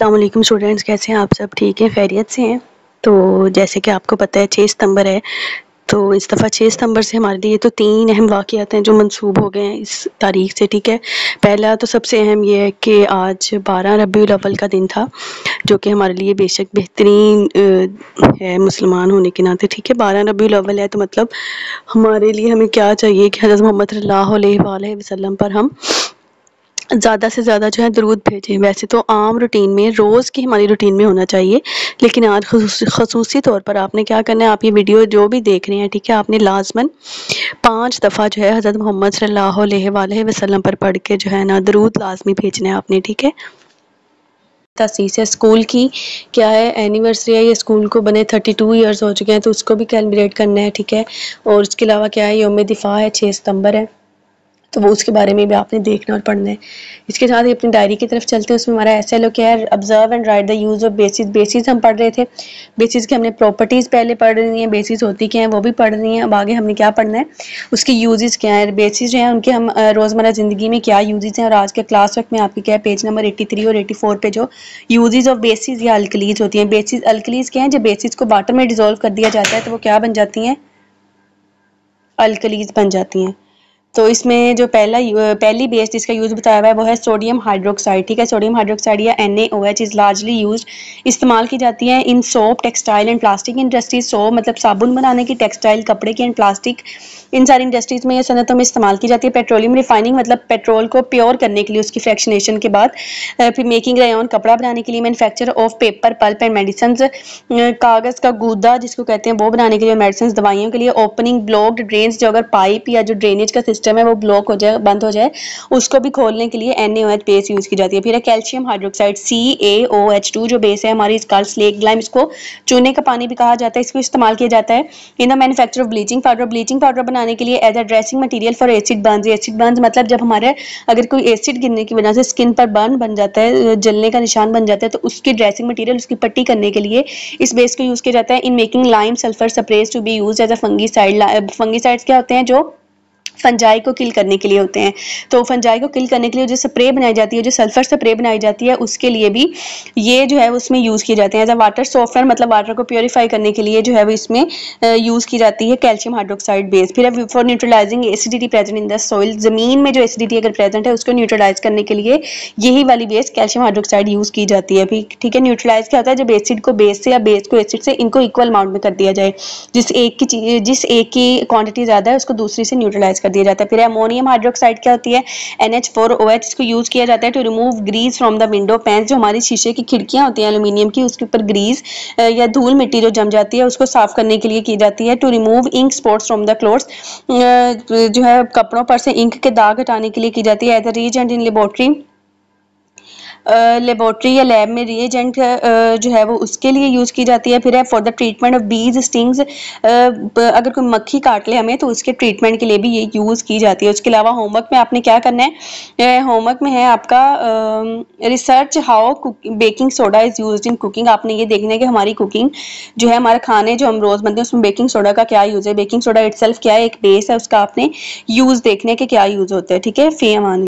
अस्सलाम वालेकुम स्टूडेंट्स, कैसे हैं आप सब? ठीक हैं, खैरियत से हैं? तो जैसे कि आपको पता है 6 सितंबर है, तो इस दफ़ा 6 सितंबर से हमारे लिए तो 3 अहम वाक़यात हैं जो मंसूब हो गए हैं इस तारीख़ से, ठीक है। पहला तो सबसे अहम ये है कि आज 12 रबीउल अव्वल का दिन था, जो कि हमारे लिए बेशक बेहतरीन है मुसलमान होने के नाते, ठीक है। 12 रबीउल अव्वल है तो मतलब हमारे लिए हमें क्या चाहिए कि हज़रत मोहम्मद सल्लल्लाहु अलैहि वसल्लम पर हम ज़्यादा से ज़्यादा जो है दरूद भेजें। वैसे तो आम रूटीन में रोज़ की हमारी रूटीन में होना चाहिए, लेकिन आज ख़ुसूसी तौर पर आपने क्या करना है, आप ये वीडियो जो भी देख रहे हैं, ठीक है, आपने लाज़मन 5 दफ़ा जो है हज़रत मोहम्मद सल्लल्लाहु अलैहि वसल्लम पर पढ़ के जो है ना दरूद लाज़मी भेजना है आपने, ठीक है। तासीस है स्कूल की, क्या है एनिवर्सरी है, ये स्कूल को बने 32 ईयर्स हो चुके हैं, तो उसको भी सेलिब्रेट करना है, ठीक है। और उसके अलावा क्या है, यौम दिफ़ा है, 6 सितंबर है, तो वो उसके बारे में भी आपने देखना और पढ़ना है। इसके साथ ही अपनी डायरी की तरफ चलते हैं। उसमें हमारा एसएलओ क्या है, observe and right the use of basis. Basis हम पढ़ रहे थे, बेसिस की हमने प्रॉपर्टीज़ पहले पढ़ रही हैं, बेसिस होती क्या है वो भी पढ़ रही हैं। अब आगे हमने क्या पढ़ना है, उसके यूजेस क्या है, बेसिस जो है उनके हम रोज़मर्रा ज़िंदगी में क्या यूजेस हैं। और आज के क्लास वर्क में आपकी क्या है, पेज नंबर 83 और 84 पे जो यूजेस ऑफ बेसिस या अल्कलीज होती हैं। बेसिस अल्कलीज क्या है, जब बेसिस को वाटर में डिजोल्व कर दिया जाता है तो वो क्या बन जाती हैं, अल्कलीज बन जाती हैं। तो इसमें जो पहली बेस जिसका यूज़ बताया हुआ है वो है सोडियम हाइड्रोक्साइड, ठीक है। सोडियम हाइड्रोक्साइड या NaOH इज़ लार्जली यूज्ड, इस्तेमाल की जाती है इन soap, textile and plastic industries. Soap मतलब साबुन बनाने की, टेक्सटाइल कपड़े की, एंड प्लास्टिक इन सारी इंडस्ट्रीज़ में या सनतों में इस्तेमाल की जाती है। पेट्रोलियम रिफाइनिंग मतलब पेट्रोल को प्योर करने के लिए, उसकी फ्रैक्शनेशन के बाद फिर मेकिंग रेयॉन कपड़ा बनाने के लिए, manufacture of paper, pulp and medicine, कागज़ का गूदा जिसको कहते हैं वो बनाने के लिए, मेडिसिन दवाइयों के लिए। ओपनिंग ब्लॉक्ड ड्रेन्स, जो अगर पाइप या जो ड्रेनेज का सिस्टम है वो ब्लॉक हो जाए, बंद हो जाए, उसको भी खोलने के लिए NaOH बेस यूज़ की जाती है। फिर है कैल्शियम हाइड्रोक्साइड CaOH2 जो बेस है हमारी, इसका स्लेक लाइम, इसको चूने का पानी भी कहा जाता है, इसको इस्तेमाल किया जाता है in the manufacture of bleaching powder. Bleaching powder बनाने के लिए as a dressing material for acid burns. Acid burns मतलब जब हमारे अगर कोई एसिड गिरने की वजह से स्किन पर बर्न बन जाता है, जलने का निशान बन जाता है, तो उसकी ड्रेसिंग मटीरियल, उसकी पट्टी करने के लिए इस बेस को यूज़ किया जाता है। In making lime sulphur sprays to be use as a fungicide. Fungicides क्या होते हैं, जो फंजाई को किल करने के लिए होते हैं। तो फंजाई को किल करने के लिए जो स्प्रे बनाई जाती है, जो सल्फर स्प्रे बनाई जाती है, उसके लिए भी ये जो है उसमें यूज़ की जाते हैं। एज अ वाटर सॉफ्टनर मतलब वाटर को प्योरीफाई करने के लिए जो है वो इसमें यूज़ की जाती है कैल्शियम हाइड्रोक्साइड बेस। फिर for neutralising acidity present in the soil, ज़मीन में जो एसिडिटी अगर प्रेजेंट है उसको न्यूट्रलाइज करने के लिए यही वाली बेस कैल्शियम हाइड्रोक्साइड यूज़ की जाती है। फिर ठीक है, न्यूट्रलाइज क्या होता है, जब एसिड को बेस से या बेस को एसिड से इनको इक्वल अमाउंट में कर दिया जाए, जिस एक की क्वांटिटी ज़्यादा है उसको दूसरी से न्यूट्रलाइज कर दिया जाता है। फिर अमोनियम हाइड्रोक्साइड क्या होती है, NH4OH, इसको यूज़ किया जाता है to remove grease from the window pane. जो हमारी शीशे की खिड़कियाँ होती हैं एल्यूमिनियम की, उसके ऊपर ग्रीस या धूल मिट्टी जो जम जाती है उसको साफ करने के लिए की जाती है। To remove ink spots from the clothes, जो है कपड़ों पर से इंक के दाग हटाने के लिए की जाती है। As a reagent in laboratory या लैब में रिएजेंट जो है वो उसके लिए यूज़ की जाती है। फिर है फॉर द ट्रीटमेंट ऑफ बीज स्टिंग्स, अगर कोई मक्खी काट ले हमें तो उसके ट्रीटमेंट के लिए भी ये यूज़ की जाती है। उसके अलावा होमवर्क में आपने क्या करना है, होमवर्क में है आपका research how baking soda is used in cooking. आपने ये देखना है कि हमारी कुकिंग जो है, हमारे खाने जो हम रोज़ बनते हैं उसमें बेकिंग सोडा का क्या यूज़ है। बेकिंग सोडा इटसेल्फ क्या है, एक बेस है, उसका आपने यूज़ देखने के क्या यूज़ होते हैं, ठीक है। फी अमान।